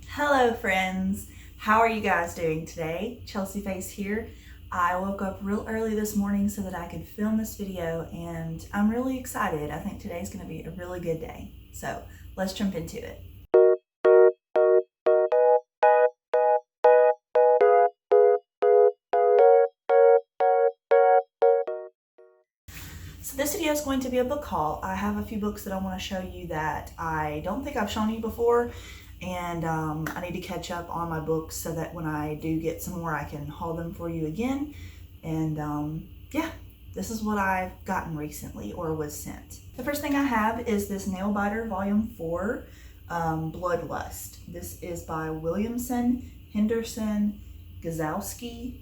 Hello friends, how are you guys doing today? Chelsea Face here. I woke up real early this morning so that I could film this video and I'm really excited. I think today's going to be a really good day. So let's jump into it. So this video is going to be a book haul. I have a few books that I want to show you that I don't think I've shown you before, and I need to catch up on my books so that when I do get some more I can haul them for you again. And yeah, this is what I've gotten recently or was sent. The first thing I have is this Nailbiter Volume 4, Bloodlust. This is by Williamson, Henderson, Gazowski,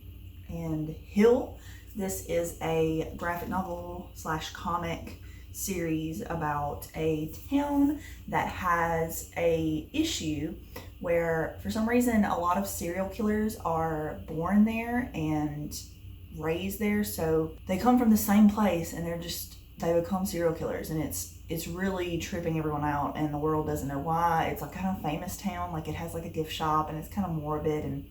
and Hill. This is a graphic novel / comic series about a town that has a issue where for some reason a lot of serial killers are born there and raised there, so they come from the same place and they become serial killers, and it's really tripping everyone out, and the world doesn't know why. It's like kind of a famous town, like it has like a gift shop and it's kind of morbid, and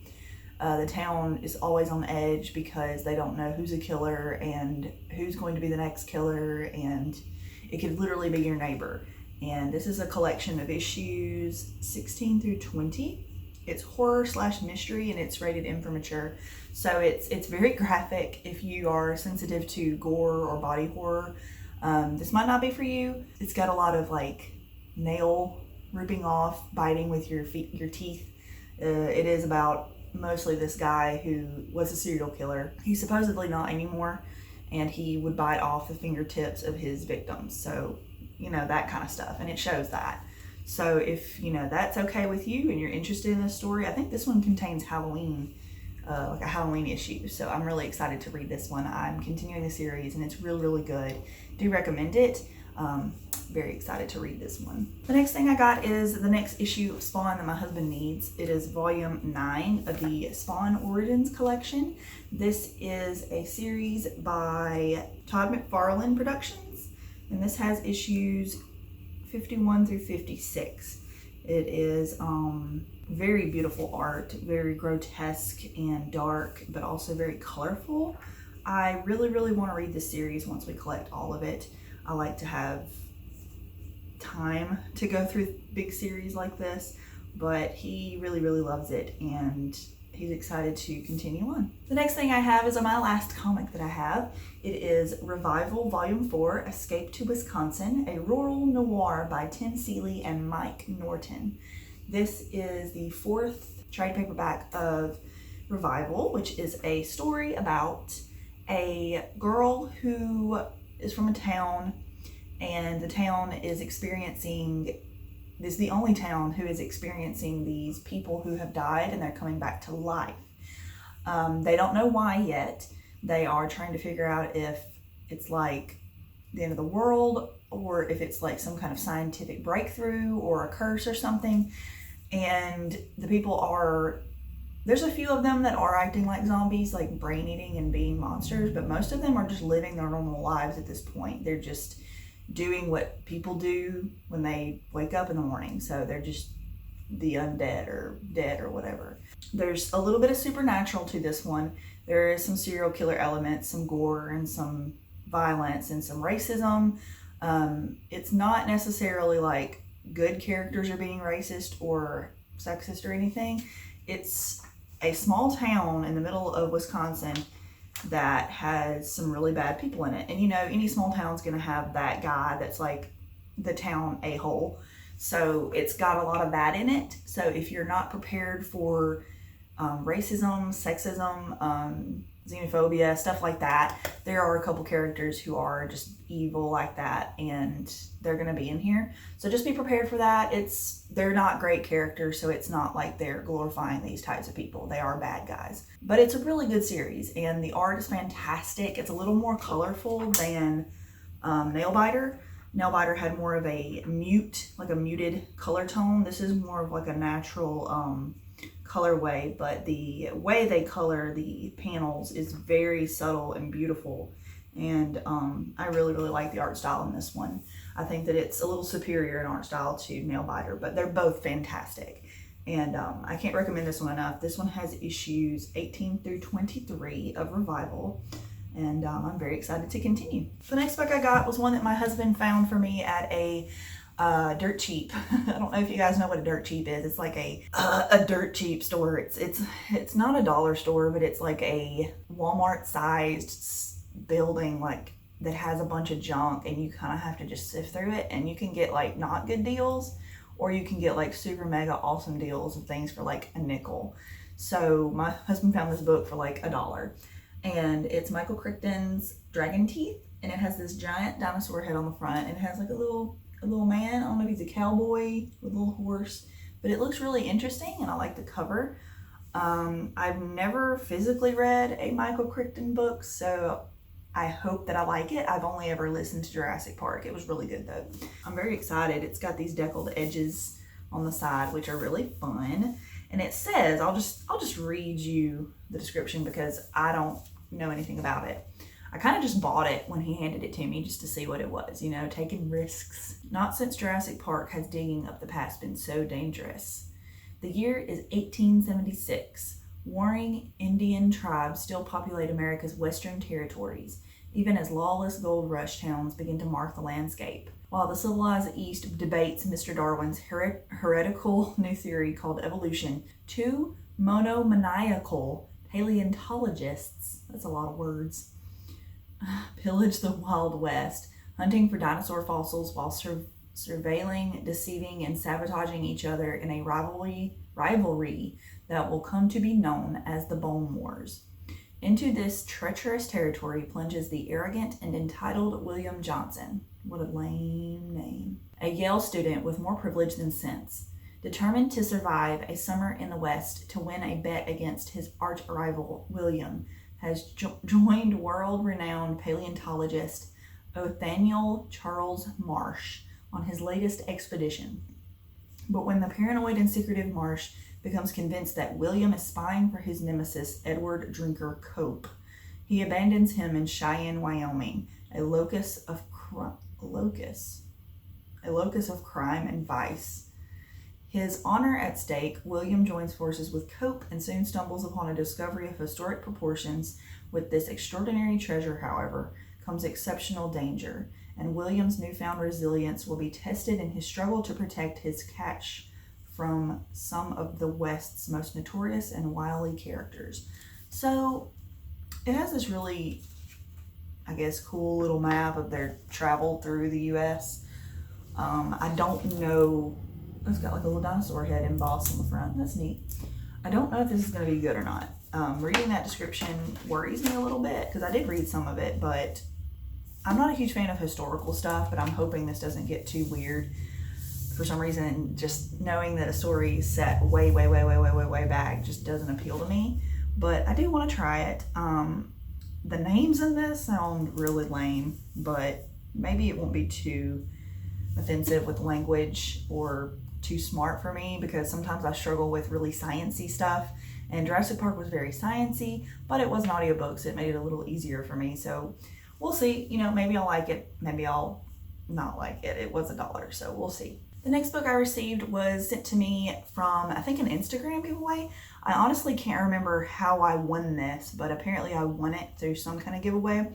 the town is always on edge because they don't know who's a killer and who's going to be the next killer, and it could literally be your neighbor. And this is a collection of issues 16 through 20. It's horror / mystery, and it's rated M for mature. So it's very graphic. If you are sensitive to gore or body horror, this might not be for you. It's got a lot of like nail ripping off, biting with your teeth. It is about mostly this guy who was a serial killer. He's supposedly not anymore, and he would bite off the fingertips of his victims. So, you know, that kind of stuff, and it shows that. So if, you know, that's okay with you and you're interested in this story, I think this one contains Halloween, like a Halloween issue. So I'm really excited to read this one. I'm continuing the series and it's really, really good. Do recommend it. Very excited to read this one. The next thing I got is the next issue of Spawn that my husband needs. It is volume 9 of the Spawn Origins collection. This is a series by Todd McFarlane Productions, and this has issues 51 through 56. It is very beautiful art, very grotesque and dark, but also very colorful. I really, really want to read this series once we collect all of it. I like to have time to go through big series like this, but he really, really loves it and he's excited to continue on. The next thing I have is my last comic that I have. It is Revival Volume 4, Escape to Wisconsin, a rural noir by Tim Seeley and Mike Norton. This is the 4th trade paperback of Revival, which is a story about a girl who is from a town, and the town is the only town who is experiencing these people who have died and they're coming back to life. They don't know why yet. They are trying to figure out if it's like the end of the world or if it's like some kind of scientific breakthrough or a curse or something. And the people there's a few of them that are acting like zombies, like brain eating and being monsters, but most of them are just living their normal lives at this point. They're just doing what people do when they wake up in the morning. So they're just the undead or dead or whatever. There's a little bit of supernatural to this one. There is some serial killer elements, some gore and some violence and some racism. It's not necessarily like good characters are being racist or sexist or anything. It's a small town in the middle of Wisconsin that has some really bad people in it. And you know, any small town's gonna have that guy that's like the town a-hole. So it's got a lot of that in it. So if you're not prepared for racism, sexism, xenophobia, stuff like that, there are a couple characters who are just evil like that, and they're gonna be in here. So just be prepared for that. They're not great characters, so it's not like they're glorifying these types of people. They are bad guys. But it's a really good series, and the art is fantastic. It's a little more colorful than Nailbiter. Nailbiter had more of a muted color tone. This is more of like a natural colorway, but the way they color the panels is very subtle and beautiful, and I really, really like the art style in this one. I think that it's a little superior in art style to Nailbiter, but they're both fantastic. And I can't recommend this one enough. This one has issues 18 through 23 of Revival. And I'm very excited to continue. The next book I got was one that my husband found for me at a dirt cheap. I don't know if you guys know what a dirt cheap is. It's like a dirt cheap store. It's not a dollar store, but it's like a Walmart sized building, like that has a bunch of junk, and you kind of have to just sift through it, and you can get like not good deals, or you can get like super mega awesome deals of things for like a nickel. So my husband found this book for like $1. And it's Michael Crichton's Dragon Teeth, and it has this giant dinosaur head on the front, and it has like a little man. I don't know if he's a cowboy with a little horse, but it looks really interesting, and I like the cover. I've never physically read a Michael Crichton book, so I hope that I like it. I've only ever listened to Jurassic Park. It was really good though. I'm very excited. It's got these deckled edges on the side, which are really fun. And it says, I'll just read you the description because I don't know anything about it. I kind of just bought it when he handed it to me just to see what it was, you know, taking risks. Not since Jurassic Park has digging up the past been so dangerous. The year is 1876. Warring Indian tribes still populate America's western territories, even as lawless gold rush towns begin to mark the landscape. While the civilized East debates Mr. Darwin's heretical new theory called evolution, two monomaniacal paleontologists, that's a lot of words, pillage the Wild West, hunting for dinosaur fossils while surveilling, deceiving, and sabotaging each other in a rivalry that will come to be known as the Bone Wars. Into this treacherous territory plunges the arrogant and entitled William Johnson. What a lame name. A Yale student with more privilege than sense, determined to survive a summer in the West to win a bet against his arch-rival, William, has joined world-renowned paleontologist Othniel Charles Marsh on his latest expedition. But when the paranoid and secretive Marsh becomes convinced that William is spying for his nemesis, Edward Drinker Cope, he abandons him in Cheyenne, Wyoming, a locus of crime and vice. His honor at stake, William joins forces with Cope and soon stumbles upon a discovery of historic proportions. With this extraordinary treasure, however, comes exceptional danger, and William's newfound resilience will be tested in his struggle to protect his catch from some of the West's most notorious and wily characters. So it has this really, I guess, cool little map of their travel through the U.S. I don't know. It's got like a little dinosaur head embossed on the front. That's neat. I don't know if this is going to be good or not. Reading that description worries me a little bit because I did read some of it, but I'm not a huge fan of historical stuff, but I'm hoping this doesn't get too weird. For some reason, just knowing that a story is set way back just doesn't appeal to me, but I do want to try it. The names in this sound really lame, but maybe it won't be too offensive with language or too smart for me, because sometimes I struggle with really sciencey stuff, and Jurassic Park was very sciencey, but it was an audiobook, so it made it a little easier for me. So we'll see. You know, maybe I'll like it, maybe I'll not like it. It was $1, so we'll see. The next book I received was sent to me from, I think, an Instagram giveaway. I honestly can't remember how I won this, but apparently I won it through some kind of giveaway.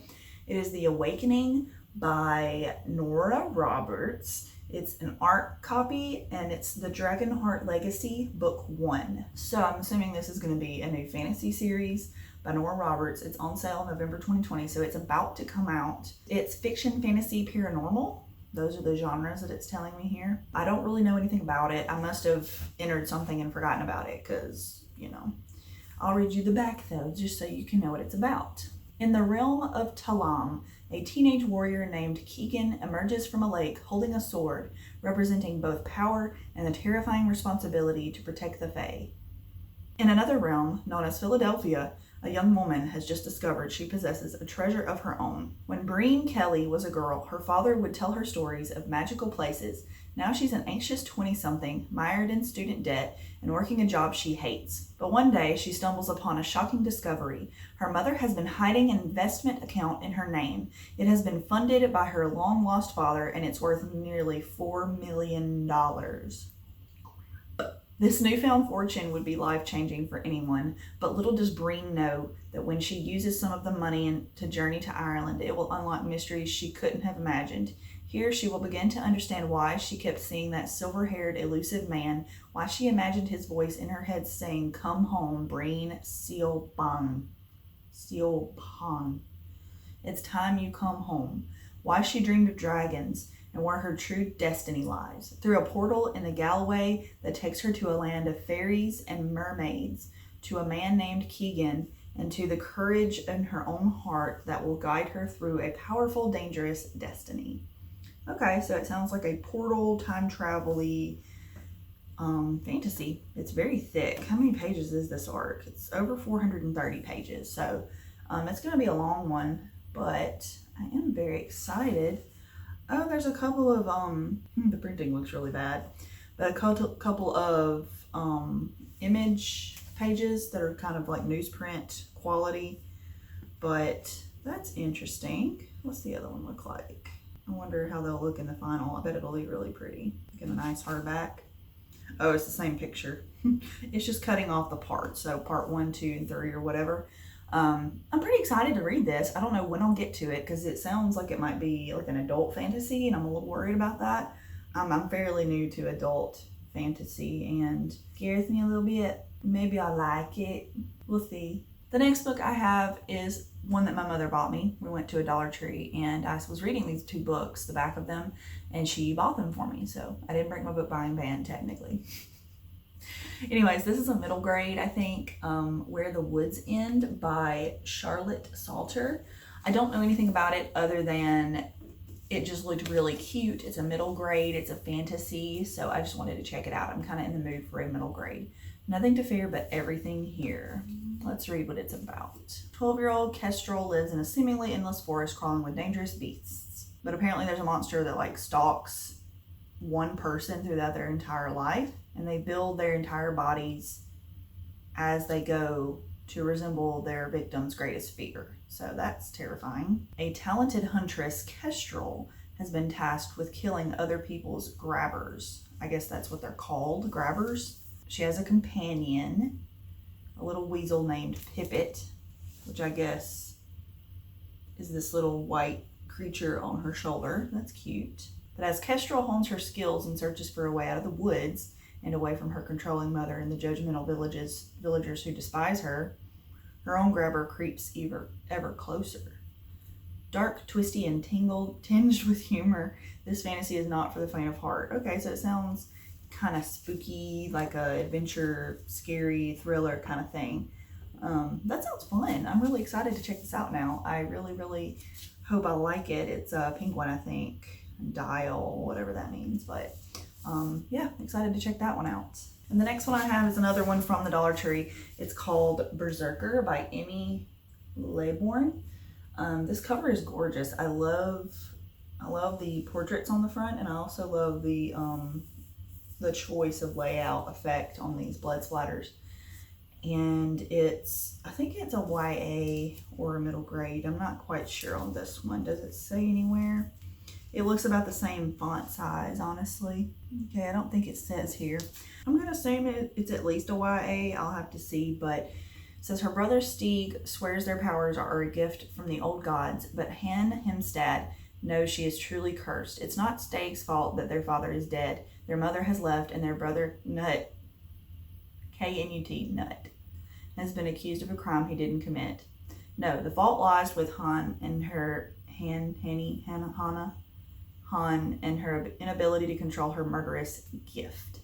It is The Awakening by Nora Roberts. It's an art copy, and it's the Dragonheart Legacy Book 1. So I'm assuming this is going to be a new fantasy series by Nora Roberts. It's on sale November 2020, so it's about to come out. It's fiction, fantasy, paranormal. Those are the genres that it's telling me here. I don't really know anything about it. I must have entered something and forgotten about it because, you know. I'll read you the back though, just so you can know what it's about. In the realm of Talam, a teenage warrior named Keegan emerges from a lake holding a sword, representing both power and the terrifying responsibility to protect the Fae. In another realm, known as Philadelphia, a young woman has just discovered she possesses a treasure of her own. When Breen Kelly was a girl, her father would tell her stories of magical places. Now she's an anxious 20-something, mired in student debt and working a job she hates. But one day, she stumbles upon a shocking discovery. Her mother has been hiding an investment account in her name. It has been funded by her long-lost father, and it's worth nearly $4 million. This newfound fortune would be life-changing for anyone, but little does Breen know that when she uses some of the money to journey to Ireland, it will unlock mysteries she couldn't have imagined. Here she will begin to understand why she kept seeing that silver-haired, elusive man, why she imagined his voice in her head saying, "Come home, Breen Sealbang. Sealbang. It's time you come home." Why she dreamed of dragons, and where her true destiny lies. Through a portal in the Galloway that takes her to a land of fairies and mermaids, to a man named Keegan, and to the courage in her own heart that will guide her through a powerful, dangerous destiny. Okay, so it sounds like a portal, time travel-y fantasy. It's very thick. How many pages is this arc? It's over 430 pages, so it's going to be a long one, but I am very excited. Oh, there's a couple of, the printing looks really bad, but a couple of image pages that are kind of like newsprint quality, but that's interesting. What's the other one look like? I wonder how they'll look in the final. I bet it'll be really pretty. Get a nice hardback. Oh, it's the same picture. It's just cutting off the parts, so part 1, 2, and 3 or whatever. I'm pretty excited to read this. I don't know when I'll get to it because it sounds like it might be like an adult fantasy, and I'm a little worried about that. I'm fairly new to adult fantasy and scares me a little bit. Maybe I like it. We'll see. The next book I have is one that my mother bought me. We went to a Dollar Tree and I was reading these 2 books, the back of them, and she bought them for me. So I didn't break my book buying ban technically. Anyways, this is a middle grade, I think, Where the Woods End by Charlotte Salter. I don't know anything about it other than it just looked really cute. It's a middle grade, it's a fantasy, so I just wanted to check it out. I'm kind of in the mood for a middle grade. Nothing to fear but everything here. Let's read what it's about. 12-year-old Kestrel lives in a seemingly endless forest crawling with dangerous beasts. But apparently there's a monster that like stalks one person throughout their entire life, and they build their entire bodies as they go to resemble their victim's greatest fear. So that's terrifying. A talented huntress, Kestrel, has been tasked with killing other people's grabbers. I guess that's what they're called, grabbers. She has a companion, a little weasel named Pippet, which I guess is this little white creature on her shoulder. That's cute. But as Kestrel hones her skills and searches for a way out of the woods and away from her controlling mother and the judgmental villagers who despise her, her own grabber creeps ever closer. Dark, twisty, and tinged with humor, this fantasy is not for the faint of heart. Okay, so it sounds kind of spooky, like a adventure, scary, thriller kind of thing. That sounds fun. I'm really excited to check this out now. I really, really hope I like it. It's a pink one, I think. Dial, whatever that means, but yeah, excited to check that one out. And the next one I have is another one from the Dollar Tree. It's called Berserker by Emmy Laybourne. This cover is gorgeous. I love the portraits on the front, and I also love the choice of layout effect on these blood splatters. And I think it's a YA or a middle grade. I'm not quite sure on this one. Does it say anywhere? It looks about the same font size, honestly. Okay, I don't think it says here. I'm going to assume it's at least a YA. I'll have to see, but it says her brother Stieg swears their powers are a gift from the old gods, but Han Hemstad knows she is truly cursed. It's not Stieg's fault that their father is dead. Their mother has left, and their brother Nut, K-N-U-T, Nut, has been accused of a crime he didn't commit. No, the fault lies with Han and her Han and her inability to control her murderous gift.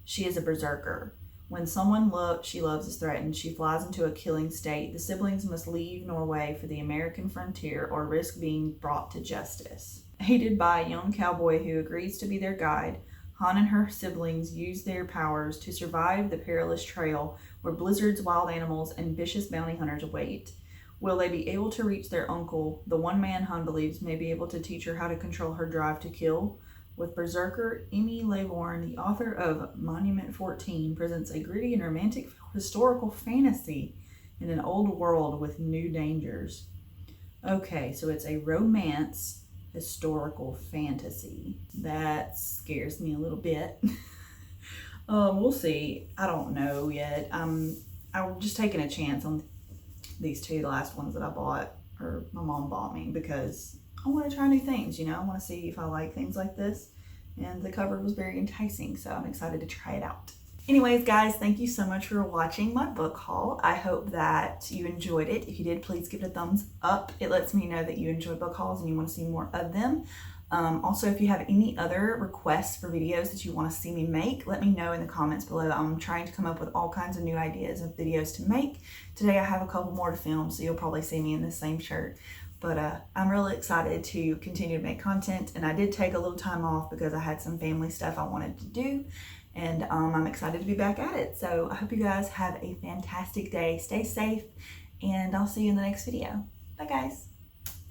She is a berserker. When someone she loves is threatened, she flies into a killing state. The siblings must leave Norway for the American frontier or risk being brought to justice. Aided by a young cowboy who agrees to be their guide, Han and her siblings use their powers to survive the perilous trail where blizzards, wild animals, and vicious bounty hunters await. Will they be able to reach their uncle, the one man Han believes may be able to teach her how to control her drive to kill? With Berserker, Emmy Laybourne, the author of Monument 14, presents a gritty and romantic historical fantasy in an old world with new dangers. Okay, so it's a romance historical fantasy. That scares me a little bit. We'll see. I don't know yet. I'm just taking a chance on these two, the last ones that I bought, or my mom bought me, because I want to try new things, you know. I want to see if I like things like this, and the cover was very enticing, so I'm excited to try it out. Anyways, guys, thank you so much for watching my book haul. I hope that you enjoyed it. If you did, please give it a thumbs up. It lets me know that you enjoy book hauls and you want to see more of them. Also, if you have any other requests for videos that you want to see me make, let me know in the comments below. I'm trying to come up with all kinds of new ideas of videos to make. Today I have a couple more to film, so you'll probably see me in the same shirt. But I'm really excited to continue to make content, and I did take a little time off because I had some family stuff I wanted to do, and I'm excited to be back at it. So I hope you guys have a fantastic day. Stay safe, and I'll see you in the next video. Bye, guys.